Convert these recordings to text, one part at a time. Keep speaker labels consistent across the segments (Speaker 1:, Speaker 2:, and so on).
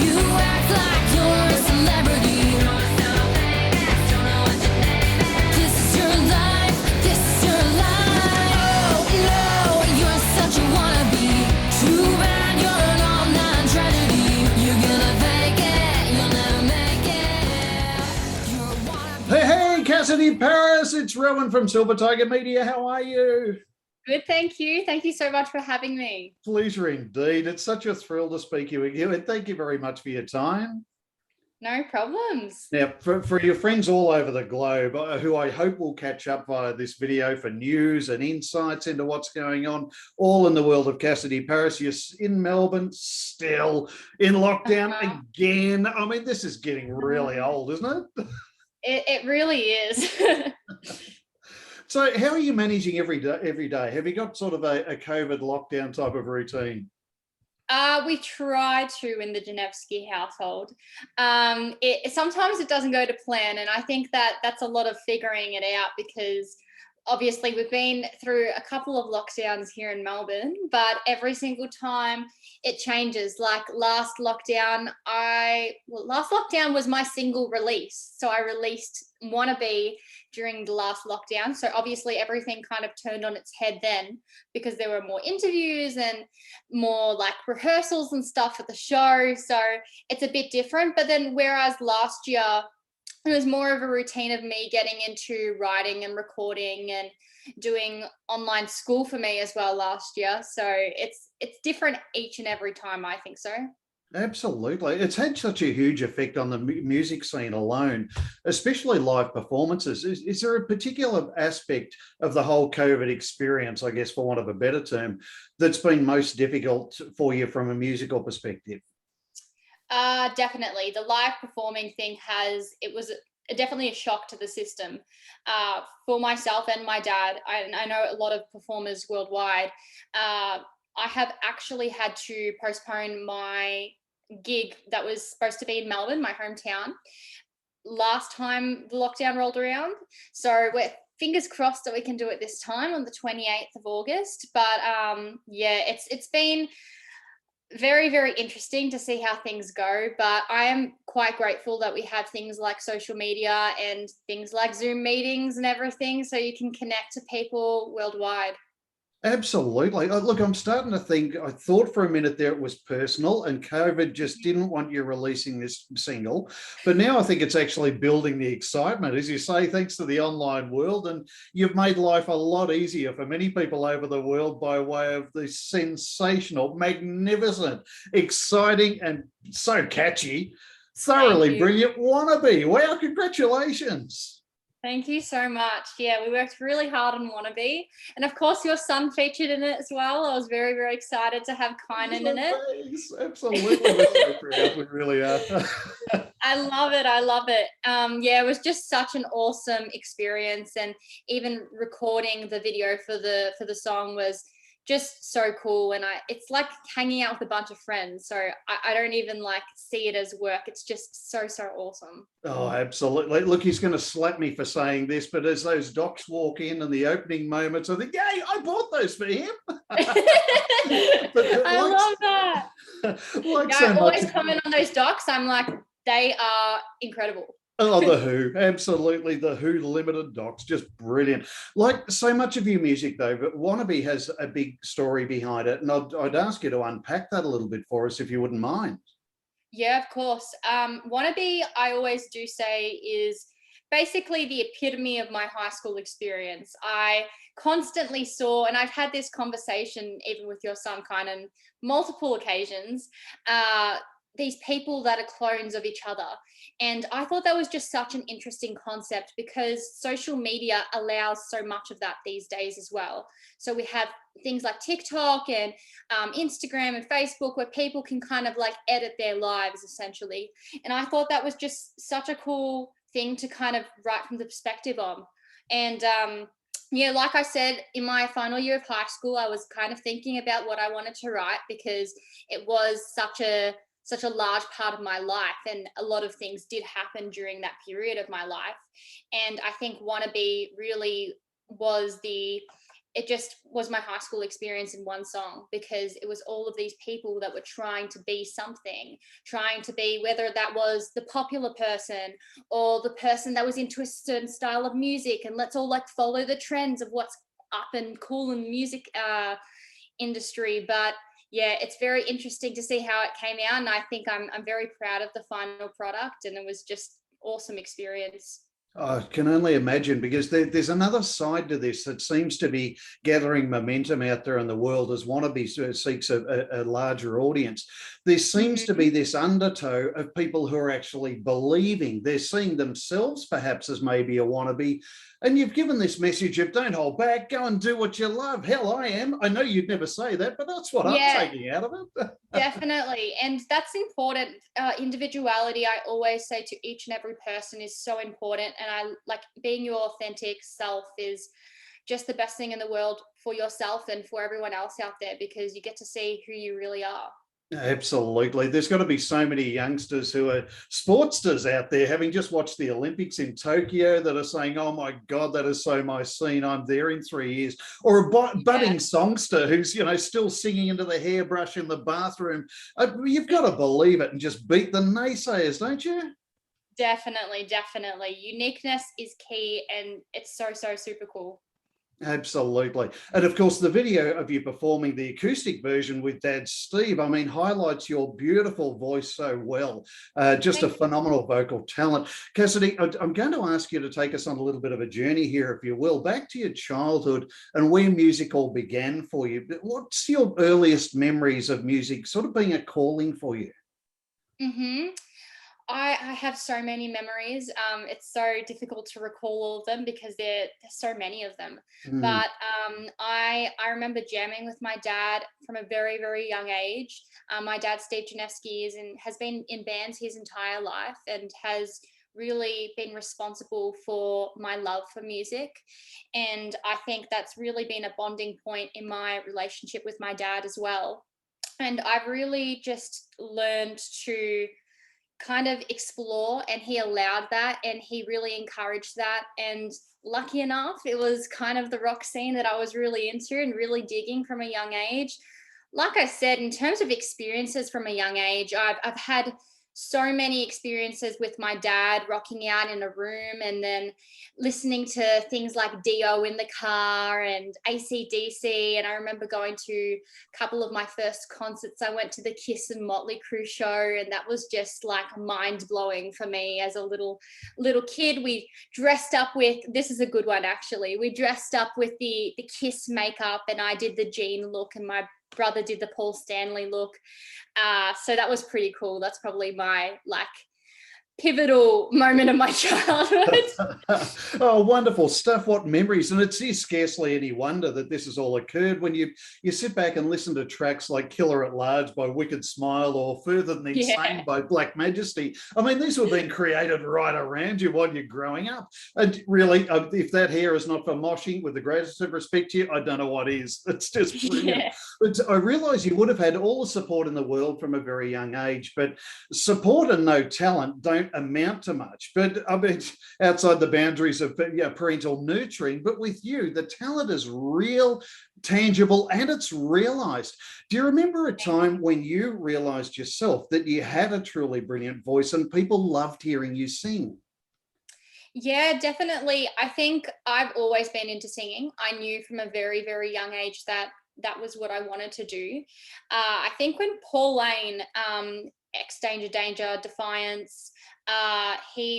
Speaker 1: You act like you're a celebrity. This is your life, this is your life. Oh no, you're such a wannabe. Too bad you're an online tragedy. You're gonna fake it, you'll never make it. You're a wannabe.
Speaker 2: Hey, Cassidy Paris, it's Rowan from Silver Tiger Media. How are you?
Speaker 3: Good, thank you. Thank you so much for having me.
Speaker 2: Pleasure indeed. It's such a thrill to speak with you, and thank you very much for your time.
Speaker 3: No problems.
Speaker 2: Now, for your friends all over the globe, who I hope will catch up via this video for news and insights into what's going on, all in the world of Cassidy Paris. You're in Melbourne, still in lockdown again. I mean, this is getting really old, isn't it?
Speaker 3: It really is.
Speaker 2: So how are you managing every day? Have you got sort of a COVID lockdown type of routine?
Speaker 3: We try to in the Genevsky household. Sometimes it doesn't go to plan, and I think that's a lot of figuring it out because obviously we've been through a couple of lockdowns here in Melbourne, but every single time it changes. Like last lockdown was my single release. So I released Wannabe during the last lockdown. So obviously everything kind of turned on its head then because there were more interviews and more like rehearsals and stuff at the show. So it's a bit different. But then whereas last year, it was more of a routine of me getting into writing and recording and doing online school for me as well last year. So it's different each and every time, I think so.
Speaker 2: Absolutely. It's had such a huge effect on the music scene alone, especially live performances. Is there a particular aspect of the whole COVID experience, I guess, for want of a better term, that's been most difficult for you from a musical perspective?
Speaker 3: Definitely. The live performing thing was definitely a shock to the system for myself and my dad. I know a lot of performers worldwide. I have actually had to postpone my gig that was supposed to be in Melbourne, my hometown, last time the lockdown rolled around. So we're fingers crossed that we can do it this time on the 28th of August. But yeah, it's been very, very interesting to see how things go, but I am quite grateful that we have things like social media and things like Zoom meetings and everything, so you can connect to people worldwide.
Speaker 2: Absolutely. Look, I'm starting to think, I thought for a minute there it was personal and COVID just didn't want you releasing this single. But now I think it's actually building the excitement, as you say, thanks to the online world. And you've made life a lot easier for many people over the world by way of the sensational, magnificent, exciting, and so catchy, thoroughly brilliant Wannabe. Wow, congratulations.
Speaker 3: Thank you so much. Yeah, we worked really hard on Wannabe. And of course, your son featured in it as well. I was very, very excited to have Kynan in it.
Speaker 2: Absolutely. We're so proud. We really are.
Speaker 3: I love it. I love it. Yeah, it was just such an awesome experience. And even recording the video for the song was just so cool. And it's like hanging out with a bunch of friends. So I don't even like see it as work. It's just so awesome.
Speaker 2: Oh, absolutely. Look, he's going to slap me for saying this, but as those docs walk in and the opening moments, I think, yay, I bought those for him.
Speaker 3: I love that. I always comment on those docs. I'm like, they are incredible.
Speaker 2: Oh, the Who, absolutely. The Who Limited docs, just brilliant. Like so much of your music, though, but Wannabe has a big story behind it. And I'd ask you to unpack that a little bit for us, if you wouldn't mind.
Speaker 3: Yeah, of course. Wannabe, I always do say, is basically the epitome of my high school experience. I constantly saw, and I've had this conversation even with your son, Kynan, multiple occasions, these people that are clones of each other. And I thought that was just such an interesting concept because social media allows so much of that these days as well. So we have things like TikTok and Instagram and Facebook where people can kind of like edit their lives essentially. And I thought that was just such a cool thing to kind of write from the perspective of. And yeah, like I said, in my final year of high school, I was kind of thinking about what I wanted to write because it was such a large part of my life, and a lot of things did happen during that period of my life. And I think Wannabe really was the it just was my high school experience in one song, because it was all of these people that were trying to be something, trying to be, whether that was the popular person or the person that was into a certain style of music, and let's all like follow the trends of what's up and cool in the music industry. But yeah, it's very interesting to see how it came out, and I think I'm very proud of the final product, and it was just awesome experience.
Speaker 2: I can only imagine, because there's another side to this that seems to be gathering momentum out there in the world as Wannabe seeks a larger audience. There seems to be this undertow of people who are actually believing, they're seeing themselves perhaps as maybe a wannabe. And you've given this message of don't hold back, go and do what you love. Hell, I am. I know you'd never say that, but that's what I'm taking out of it.
Speaker 3: Definitely. And that's important. Individuality, I always say to each and every person, is so important. And I like being your authentic self is just the best thing in the world for yourself and for everyone else out there, because you get to see who you really are.
Speaker 2: Absolutely. There's got to be so many youngsters who are sportsters out there, having just watched the Olympics in Tokyo, that are saying, oh my God, that is so my scene. I'm there in 3 years. Or a budding songster who's, still singing into the hairbrush in the bathroom. You've got to believe it and just beat the naysayers, don't you?
Speaker 3: Definitely, definitely. Uniqueness is key, and it's so, so super cool.
Speaker 2: Absolutely. And of course, the video of you performing the acoustic version with Dad Steve, I mean, highlights your beautiful voice so well. Just
Speaker 3: Thank
Speaker 2: a phenomenal vocal talent. Cassidy, I'm going to ask you to take us on a little bit of a journey here, if you will, back to your childhood and where music all began for you. What's your earliest memories of music sort of being a calling for you?
Speaker 3: I have so many memories. It's so difficult to recall all of them because there's so many of them.
Speaker 2: Mm.
Speaker 3: But I remember jamming with my dad from a very, very young age. My dad, Steve Janeski, has been in bands his entire life and has really been responsible for my love for music. And I think that's really been a bonding point in my relationship with my dad as well. And I've really just learned to kind of explore, and he allowed that, and he really encouraged that. And lucky enough, it was kind of the rock scene that I was really into and really digging from a young age. Like I said, in terms of experiences from a young age, I've had so many experiences with my dad rocking out in a room, and then listening to things like Dio in the car and AC/DC. And I remember going to a couple of my first concerts. I went to the Kiss and Motley Crue show, and that was just like mind blowing for me as a little kid. We dressed up with, this is a good one actually, we dressed up with the Kiss makeup, and I did the jean look, and my brother did the Paul Stanley look. So that was pretty cool. That's probably my pivotal moment of my childhood.
Speaker 2: Oh, wonderful stuff. What memories. And it's scarcely any wonder that this has all occurred when you sit back and listen to tracks like Killer at Large by Wicked Smile or Further Than Insane by Black Majesty. I mean, these were being created right around you while you're growing up. And really, if that hair is not for moshing, with the greatest of respect to you, I don't know what is. It's just brilliant. But I realise you would have had all the support in the world from a very young age, but support and no talent don't amount to much. But I mean, outside the boundaries of parental nurturing, but with you, the talent is real, tangible, and it's realized. Do you remember a time when you realized yourself that you had a truly brilliant voice and people loved hearing you sing?
Speaker 3: Yeah, definitely. I think I've always been into singing. I knew from a very, very young age that that was what I wanted to do. I think when Paul Lane, ex Danger, Defiance,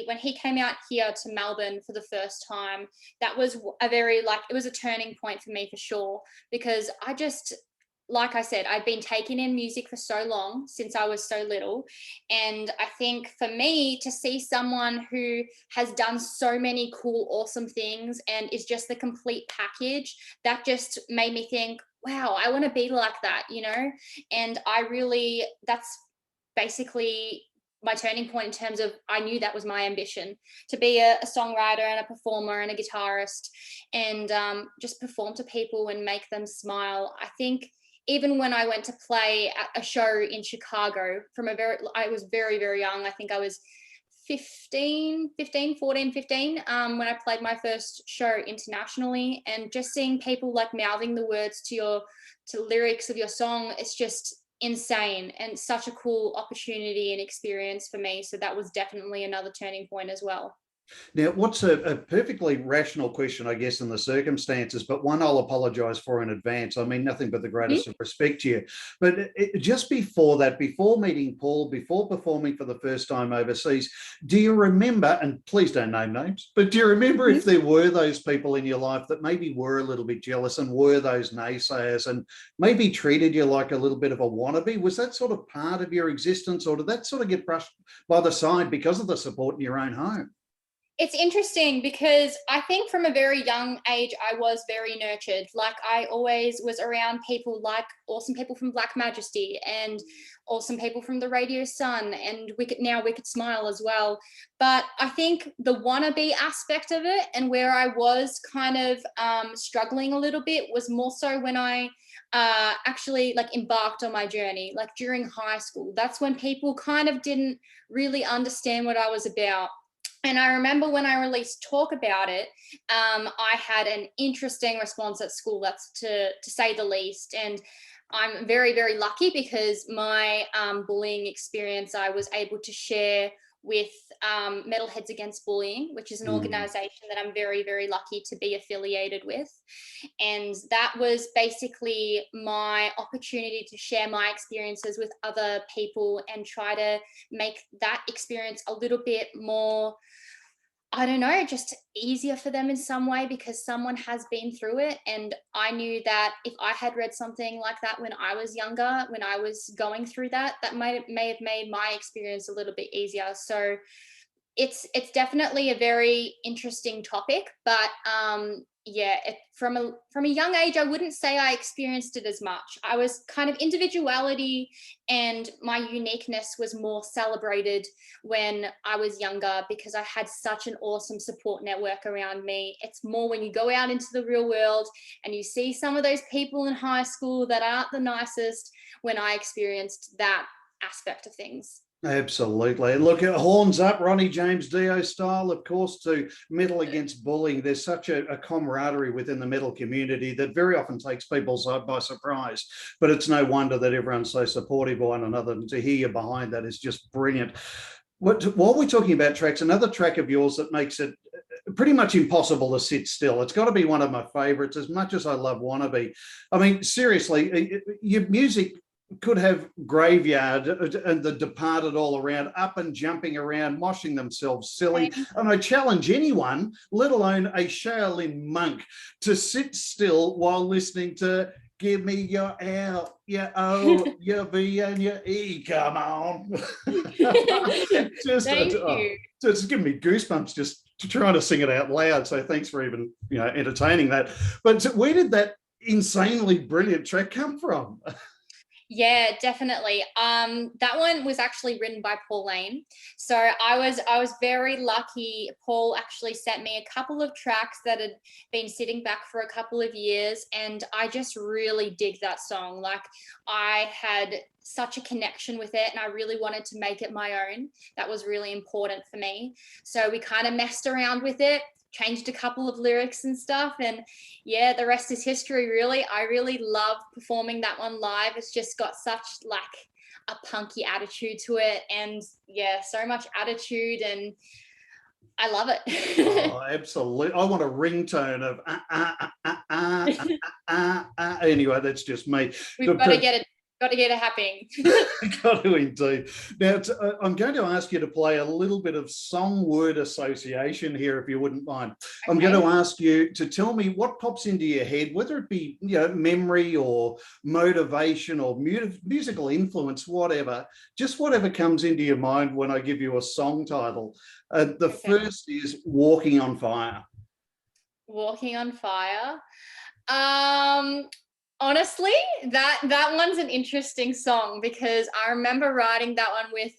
Speaker 3: when he came out here to Melbourne for the first time, that was it was a turning point for me for sure, because I just, like I said, I've been taking in music for so long, since I was so little. And I think for me to see someone who has done so many cool, awesome things and is just the complete package, that just made me think, wow, I want to be like that, And that's basically my turning point in terms of, I knew that was my ambition, to be a songwriter and a performer and a guitarist, and just perform to people and make them smile. I think even when I went to play at a show in Chicago I was very, very young. I think I was when I played my first show internationally, and just seeing people like mouthing the words to lyrics of your song, it's just insane and such a cool opportunity and experience for me. So that was definitely another turning point as well.
Speaker 2: Now, what's a perfectly rational question, I guess, in the circumstances, but one I'll apologise for in advance. I mean, nothing but the greatest of respect to you. But just before that, before meeting Paul, before performing for the first time overseas, do you remember, and please don't name names, but do you remember if there were those people in your life that maybe were a little bit jealous and were those naysayers and maybe treated you like a little bit of a wannabe? Was that sort of part of your existence, or did that sort of get brushed by the side because of the support in your own home?
Speaker 3: It's interesting because I think from a very young age, I was very nurtured. Like, I always was around people like awesome people from Black Majesty and awesome people from the Radio Sun and Wicked Smile as well. But I think the wannabe aspect of it, and where I was kind of struggling a little bit, was more so when I actually like embarked on my journey, like during high school. That's when people kind of didn't really understand what I was about. And I remember when I released Talk About It, I had an interesting response at school, that's to say the least. And I'm very, very lucky because my bullying experience, I was able to share with Metalheads Against Bullying, which is an organization that I'm very, very lucky to be affiliated with. And that was basically my opportunity to share my experiences with other people and try to make that experience a little bit more, I don't know, just easier for them in some way, because someone has been through it. And I knew that if I had read something like that when I was younger, when I was going through that, that may have made my experience a little bit easier. So it's definitely a very interesting topic, but yeah, from a young age, I wouldn't say I experienced it as much. I was kind of individuality and my uniqueness was more celebrated when I was younger because I had such an awesome support network around me. It's more when you go out into the real world and you see some of those people in high school that aren't the nicest, when I experienced that aspect of things.
Speaker 2: Absolutely. Look, horns up, Ronnie James Dio style, of course, to Metal Against Bullying. There's such a camaraderie within the metal community that very often takes people by surprise. But it's no wonder that everyone's so supportive of one another. And to hear you behind that is just brilliant. While we're talking about tracks, another track of yours that makes it pretty much impossible to sit still. It's got to be one of my favorites, as much as I love Wannabe. I mean, seriously, your music could have Graveyard and the Departed all around, up and jumping around, moshing themselves silly. And I challenge anyone, let alone a Shaolin monk, to sit still while listening to Give Me Your L, Your O, Your V, and Your E. Come on.
Speaker 3: Thank you.
Speaker 2: It's giving me goosebumps just to try to sing it out loud. So thanks for even entertaining that. But where did that insanely brilliant track come from?
Speaker 3: Yeah, definitely. That one was actually written by Paul Lane. So I was very lucky. Paul actually sent me a couple of tracks that had been sitting back for a couple of years, and I just really dig that song. Like, I had such a connection with it and I really wanted to make it my own. That was really important for me. So we kind of messed around with it, changed a couple of lyrics and stuff, and yeah, the rest is history, really. I really love performing that one live. It's just got such like a punky attitude to it, and yeah, so much attitude, and I love it.
Speaker 2: Oh, absolutely. I want a ringtone of anyway, that's just me.
Speaker 3: We've got to get it. Got to get it happening.
Speaker 2: Got to indeed. Now, I'm going to ask you to play a little bit of song word association here, if you wouldn't mind. Okay. I'm going to ask you to tell me what pops into your head, whether it be memory or motivation or musical influence, whatever, just whatever comes into your mind when I give you a song title. The first is Walking on Fire.
Speaker 3: Walking on Fire. Honestly, that one's an interesting song because I remember writing that one with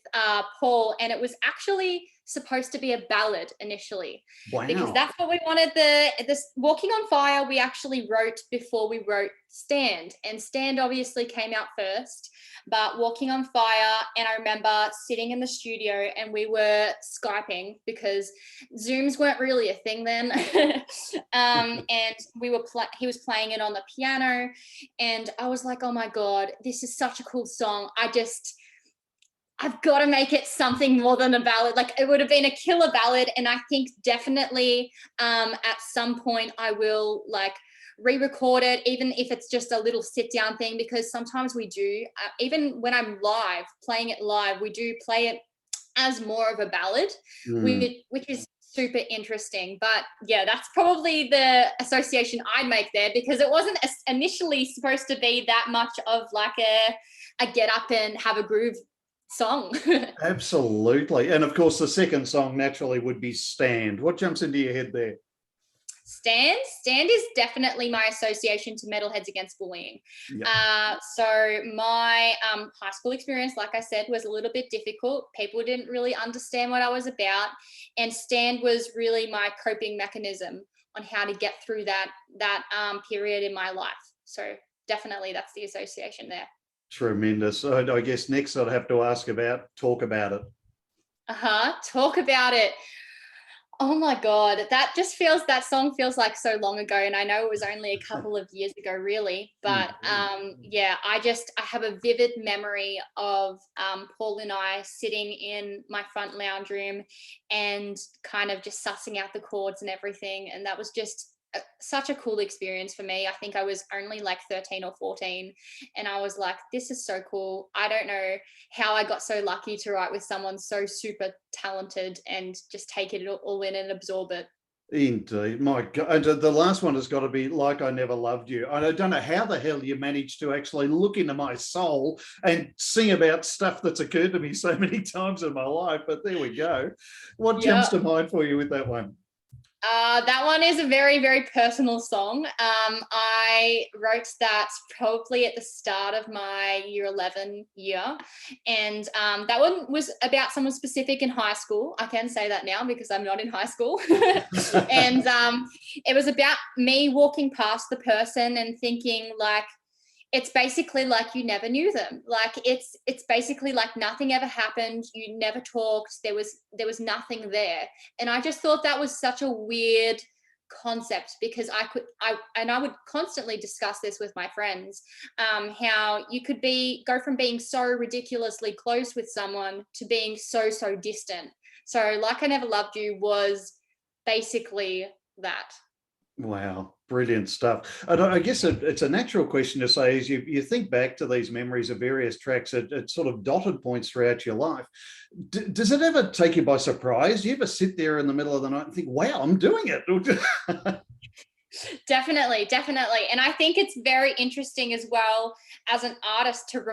Speaker 3: Paul, and it was actually supposed to be a ballad initially,
Speaker 2: Wow.
Speaker 3: because that's what we wanted. This Walking on Fire we actually wrote before we wrote Stand, and Stand obviously came out first, but Walking on Fire, and I remember sitting in the studio and we were Skyping because Zooms weren't really a thing then. And he was playing it on the piano, and I was like, oh my God, this is such a cool song. I've got to make it something more than a ballad. Like, it would have been a killer ballad. And I think definitely at some point I will like re-record it, even if it's just a little sit down thing, because sometimes we do, even when I'm playing it live, we do play it as more of a ballad, which is super interesting. But yeah, that's probably the association I'd make there, because it wasn't initially supposed to be that much of like a get up and have a groove song.
Speaker 2: Absolutely. And of course, the second song naturally would be Stand. What jumps into your head there?
Speaker 3: Stand is definitely my association to Metalheads Against Bullying.
Speaker 2: Yep.
Speaker 3: So my high school experience, like I said, was a little bit difficult. People didn't really understand what I was about, and Stand was really my coping mechanism on how to get through that period in my life. So definitely that's the association there.
Speaker 2: Tremendous. I guess next I'd have to ask about Talk About It.
Speaker 3: Talk About It. Oh my God, that song feels like so long ago, and I know it was only a couple of years ago, really. But yeah, I have a vivid memory of Paul and I sitting in my front lounge room and kind of just sussing out the chords and everything, and that was just such a cool experience for me. I think I was only like 13 or 14, and I was like, this is so cool. I don't know how I got so lucky to write with someone so super talented and just take it all in and absorb it.
Speaker 2: Indeed. My God. And the last one has got to be Like I Never Loved You. I don't know how the hell you managed to actually look into my soul and sing about stuff that's occurred to me so many times in my life, but there we go. What jumps to mind for you with that one?
Speaker 3: That one is a very, very personal song. I wrote that probably at the start of my year 11 year. And that one was about someone specific in high school. I can say that now because I'm not in high school. And it was about me walking past the person and thinking like, it's basically like you never knew them. Like it's basically like nothing ever happened. You never talked. There was nothing there. And I just thought that was such a weird concept, because I would constantly discuss this with my friends, how you could go from being so ridiculously close with someone to being so distant. So Like I Never Loved You was basically that.
Speaker 2: Wow, brilliant stuff. And I guess it's a natural question to say, as you think back to these memories of various tracks at sort of dotted points throughout your life, does it ever take you by surprise? Do you ever sit there in the middle of the night and think, wow, I'm doing it?
Speaker 3: Definitely. And I think it's very interesting as well as an artist to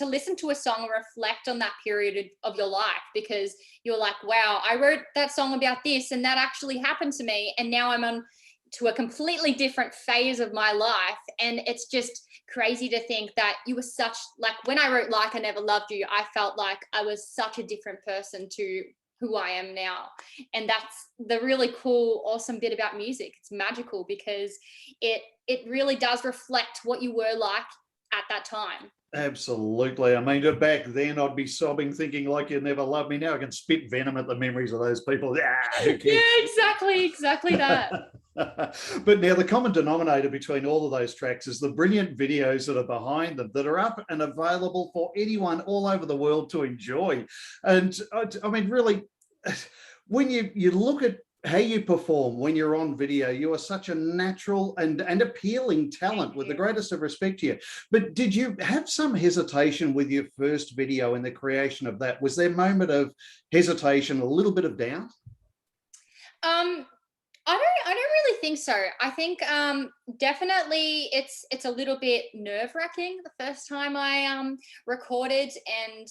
Speaker 3: listen to a song and reflect on that period of your life, because you're like, wow, I wrote that song about this and that actually happened to me. And now I'm on to a completely different phase of my life. And it's just crazy to think that you were like when I wrote Like I Never Loved You, I felt like I was such a different person to who I am now. And that's the really cool, awesome bit about music. It's magical because it really does reflect what you were like at that time.
Speaker 2: Absolutely. I mean, back then I'd be sobbing thinking Like You Never Loved Me. Now I can spit venom at the memories of those people. Who cares?
Speaker 3: Yeah, exactly that.
Speaker 2: But now the common denominator between all of those tracks is the brilliant videos that are behind them, that are up and available for anyone all over the world to enjoy. And I mean, really, when you look at how you perform when you're on video, you are such a natural and appealing talent, with the greatest of respect to you. But did you have some hesitation with your first video in the creation of that? Was there a moment of hesitation, a little bit of doubt?
Speaker 3: I don't really think so. I think definitely it's a little bit nerve-wracking the first time I recorded and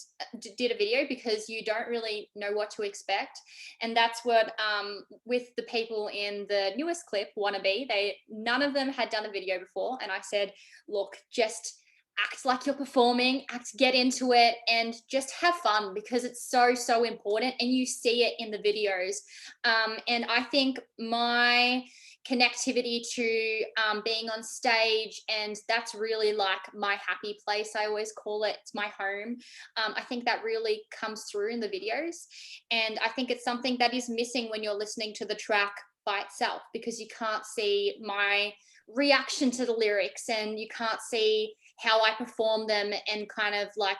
Speaker 3: did a video, because you don't really know what to expect. And that's what with the people in the newest clip, Wannabe, none of them had done a video before, and I said, look, just act like you're performing, get into it, and just have fun, because it's so important, and you see it in the videos. And I think my connectivity to being on stage, and that's really like my happy place, I always call it, it's my home. I think that really comes through in the videos, and I think it's something that is missing when you're listening to the track by itself, because you can't see my reaction to the lyrics, and you can't see how I perform them, and kind of like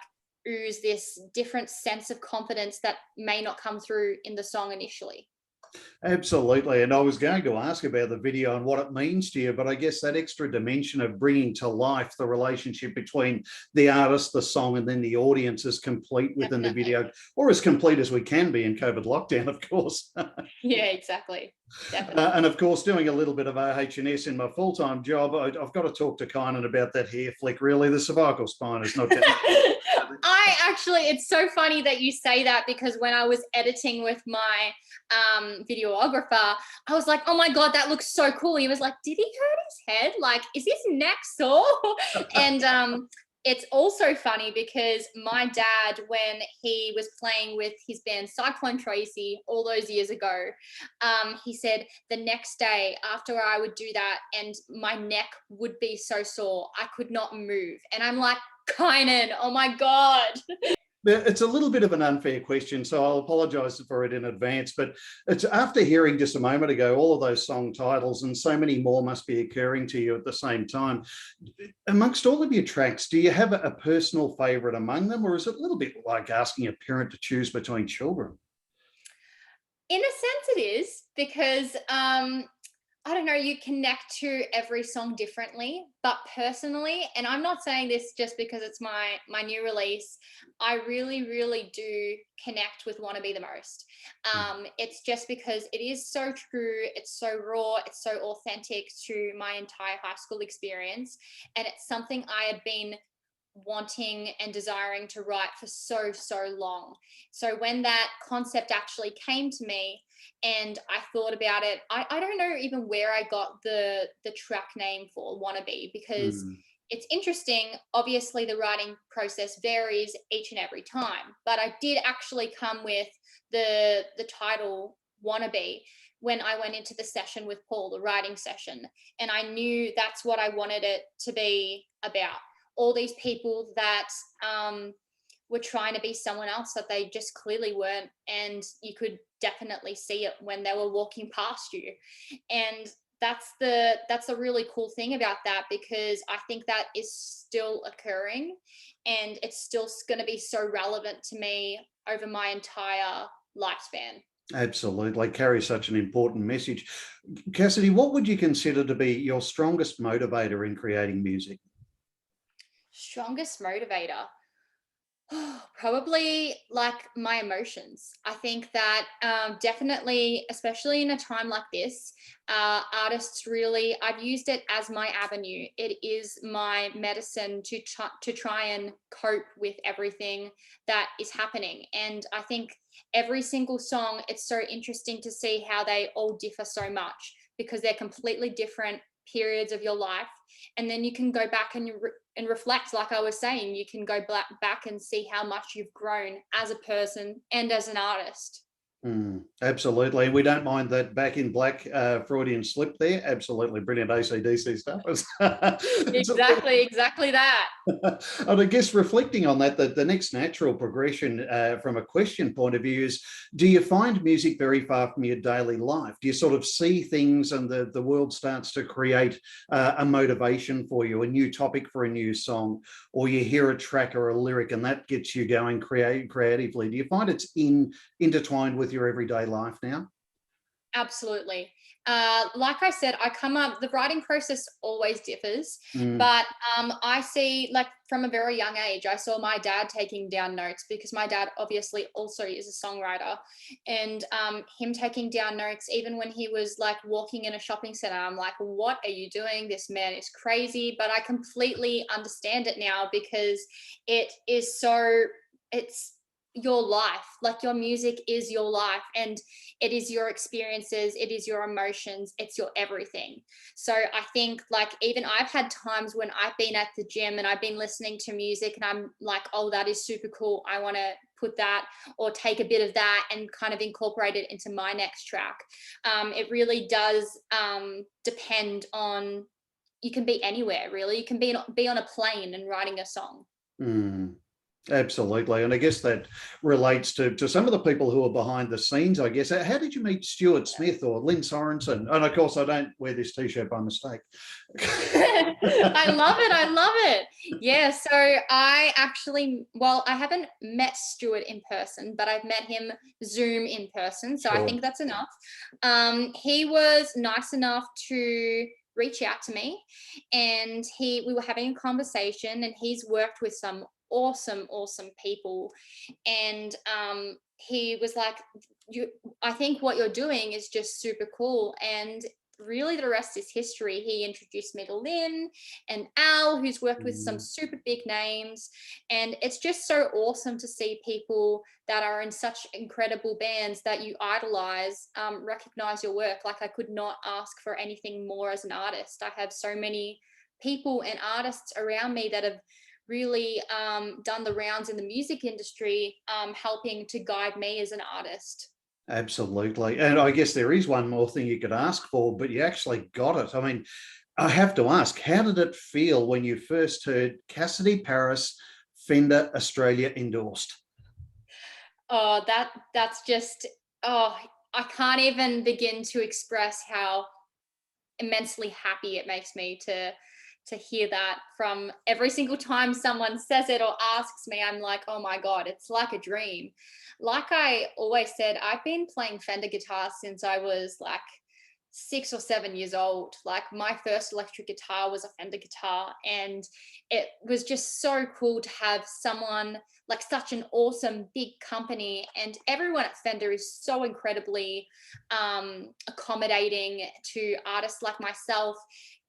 Speaker 3: ooze this different sense of confidence that may not come through in the song initially.
Speaker 2: Absolutely. And I was going to ask about the video and what it means to you, but I guess that extra dimension of bringing to life the relationship between the artist, the song, and then the audience is complete within the
Speaker 3: Definitely.
Speaker 2: video, or as complete as we can be in COVID lockdown, of course.
Speaker 3: Yeah, exactly. Definitely.
Speaker 2: And of course, doing a little bit of AH&S in my full-time job, I've got to talk to Kynan about that hair flick. Really, the cervical spine is not that.
Speaker 3: I actually, it's so funny that you say that, because when I was editing with my videographer, I was like, oh my God, that looks so cool. He was like, did he hurt his head? Like, is his neck sore? And it's also funny because my dad, when he was playing with his band Cyclone Tracy all those years ago, he said the next day after I would do that, and my neck would be so sore, I could not move. And I'm like, Kynan, oh my God.
Speaker 2: It's a little bit of an unfair question, so I'll apologise for it in advance. But it's after hearing just a moment ago all of those song titles, and so many more must be occurring to you at the same time. Amongst all of your tracks, do you have a personal favourite among them, or is it a little bit like asking a parent to choose between children?
Speaker 3: In a sense, it is, because I don't know, you connect to every song differently. But personally, and I'm not saying this just because it's my new release, I really do connect with Wannabe the most. It's just because it is so true, it's so raw, it's so authentic to my entire high school experience, and it's something I had been wanting and desiring to write for so long. So when that concept actually came to me and I thought about it, I don't know even where I got the track name for Wannabe, because
Speaker 2: Mm.
Speaker 3: it's interesting. Obviously the writing process varies each and every time, but I did actually come with the title Wannabe when I went into the session with Paul, the writing session, and I knew that's what I wanted it to be about. All these people that were trying to be someone else that they just clearly weren't, and you could definitely see it when they were walking past you. And that's the really cool thing about that, because I think that is still occurring, and it's still going to be so relevant to me over my entire lifespan.
Speaker 2: Absolutely, carries such an important message. Cassidy, what would you consider to be your strongest motivator in creating music?
Speaker 3: Strongest motivator. Probably like my emotions. I think that definitely, especially in a time like this, artists really, I've used it as my avenue. It is my medicine to try and cope with everything that is happening. And I think every single song, it's so interesting to see how they all differ so much, because they're completely different periods of your life. And then you can go back and reflect, like I was saying, you can go back and see how much you've grown as a person and as an artist.
Speaker 2: Absolutely. We don't mind that Back in Black Freudian slip there. Absolutely brilliant AC/DC stuff.
Speaker 3: Exactly that.
Speaker 2: And I guess reflecting on that, the next natural progression from a question point of view is, do you find music very far from your daily life? Do you sort of see things and the world starts to create a motivation for you, a new topic for a new song, or you hear a track or a lyric and that gets you going creatively? Do you find it's intertwined with your everyday life now?
Speaker 3: Absolutely. Like I said, the writing process always differs,
Speaker 2: Mm.
Speaker 3: but I see, like from a very young age, I saw my dad taking down notes, because my dad obviously also is a songwriter, and him taking down notes, even when he was like walking in a shopping center, I'm like, what are you doing? This man is crazy. But I completely understand it now, because it is so, it's your life. Like your music is your life, and it is your experiences, it is your emotions, it's your everything. So I think like even I've had times when I've been at the gym and I've been listening to music and I'm like, oh, that is super cool, I want to put that or take a bit of that and kind of incorporate it into my next track. It really does depend on, you can be anywhere really. You can be on a plane and writing a song.
Speaker 2: Mm. Absolutely. And I guess that relates to some of the people who are behind the scenes, I guess. How did you meet Stuart Smith or Lynn Sorensen? And of course, I don't wear this T-shirt by mistake.
Speaker 3: I love it. I love it. Yeah. So I actually, well, I haven't met Stuart in person, but I've met him Zoom in person. So I
Speaker 2: Sure.
Speaker 3: think that's enough. He was nice enough to reach out to me, and we were having a conversation, and he's worked with some awesome people, and he was like, I think what you're doing is just super cool. And really the rest is history. He introduced me to Lynn and Al, who's worked with some super big names, and it's just so awesome to see people that are in such incredible bands that you idolize recognize your work. Like I could not ask for anything more as an artist. I have so many people and artists around me that have really done the rounds in the music industry, helping to guide me as an artist.
Speaker 2: Absolutely. And I guess there is one more thing you could ask for, but you actually got it. I mean, I have to ask, how did it feel when you first heard Cassidy Paris, Fender Australia endorsed?
Speaker 3: Oh, that's just, oh, I can't even begin to express how immensely happy it makes me to hear that. From every single time someone says it or asks me, I'm like, oh my God, it's like a dream. Like I always said, I've been playing Fender guitar since I was like 6 or 7 years old. Like my first electric guitar was a Fender guitar, and it was just so cool to have someone like such an awesome big company, and everyone at Fender is so incredibly accommodating to artists like myself.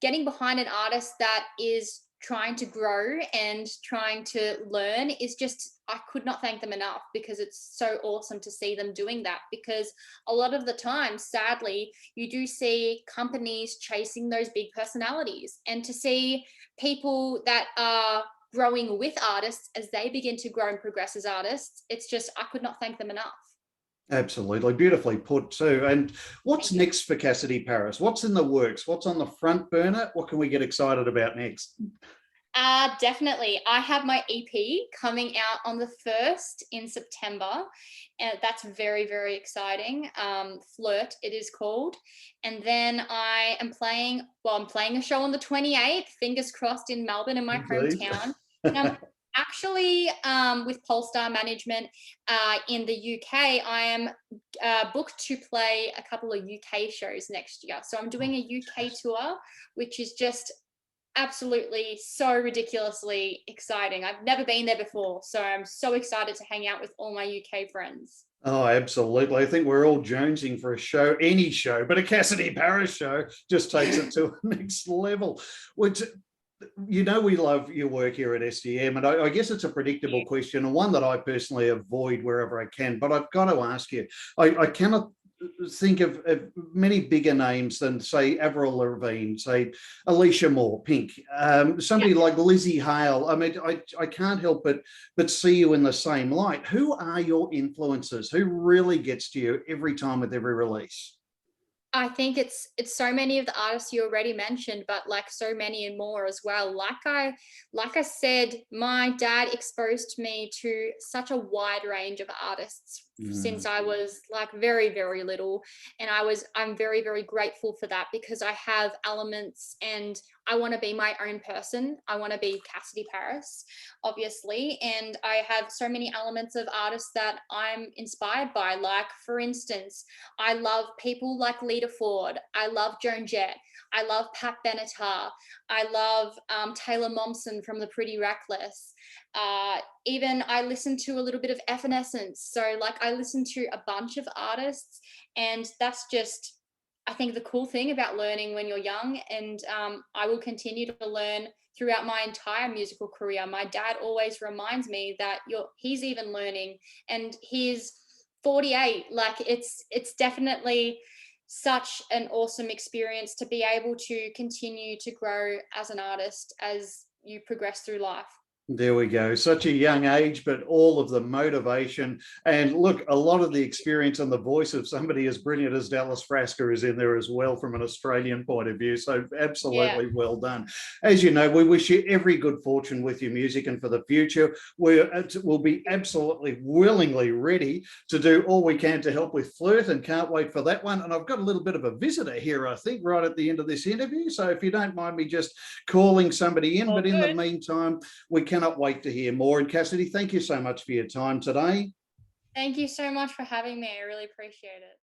Speaker 3: Getting behind an artist that is trying to grow and trying to learn is just, I could not thank them enough, because it's so awesome to see them doing that. Because a lot of the time, sadly, you do see companies chasing those big personalities, and to see people that are growing with artists as they begin to grow and progress as artists, it's just, I could not thank them enough.
Speaker 2: Absolutely. Beautifully put too. And what's
Speaker 3: Thank you.
Speaker 2: next for Cassidy Paris? What's in the works? What's on the front burner? What can we get excited about next?
Speaker 3: Definitely. I have my EP coming out on the 1st in September, and that's very, very exciting. Flirt, it is called. And then I am playing, well, I'm playing a show on the 28th, fingers crossed, in Melbourne, in my
Speaker 2: Indeed.
Speaker 3: hometown. And I'm actually with Polestar Management in the UK. I am booked to play a couple of UK shows next year. So I'm doing a UK tour, which is just absolutely so ridiculously exciting. I've never been there before, so I'm so excited to hang out with all my UK friends.
Speaker 2: Oh, absolutely. I think we're all jonesing for a show, any show, but a Cassidy Paris show just takes it to a next level. Which, you know, we love your work here at SDM, and I guess it's a predictable question, and one that I personally avoid wherever I can, but I've got to ask you. I cannot think of many bigger names than, say, Avril Lavigne, say Alicia Moore, Pink, somebody like Lizzie Hale. I mean, I can't help but see you in the same light. Who are your influences? Who really gets to you every time with every release?
Speaker 3: I think it's so many of the artists you already mentioned, but like so many and more as well. Like I said, my dad exposed me to such a wide range of artists since I was like very, very little. And I'm very, very grateful for that, because I have elements, and I want to be my own person. I want to be Cassidy Paris, obviously. And I have so many elements of artists that I'm inspired by. Like, for instance, I love people like Lita Ford. I love Joan Jett. I love Pat Benatar. I love Taylor Momsen from The Pretty Reckless. Even I listen to a little bit of Evanescence. So like I listen to a bunch of artists, and that's just, I think the cool thing about learning when you're young, and I will continue to learn throughout my entire musical career. My dad always reminds me that he's even learning, and he's 48. Like it's definitely such an awesome experience to be able to continue to grow as an artist as you progress through life.
Speaker 2: There we go. Such a young age, but all of the motivation and look, a lot of the experience and the voice of somebody as brilliant as Dallas Frasca is in there as well from an Australian point of view. So absolutely well done. As you know, we wish you every good fortune with your music and for the future. We'll be absolutely willingly ready to do all we can to help with Flirt and can't wait for that one. And I've got a little bit of a visitor here, I think, right at the end of this interview. So if you don't mind me just calling somebody in, but in the meantime, we cannot wait to hear more. And Cassidy, thank you so much for your time today.
Speaker 3: Thank you so much for having me. I really appreciate it.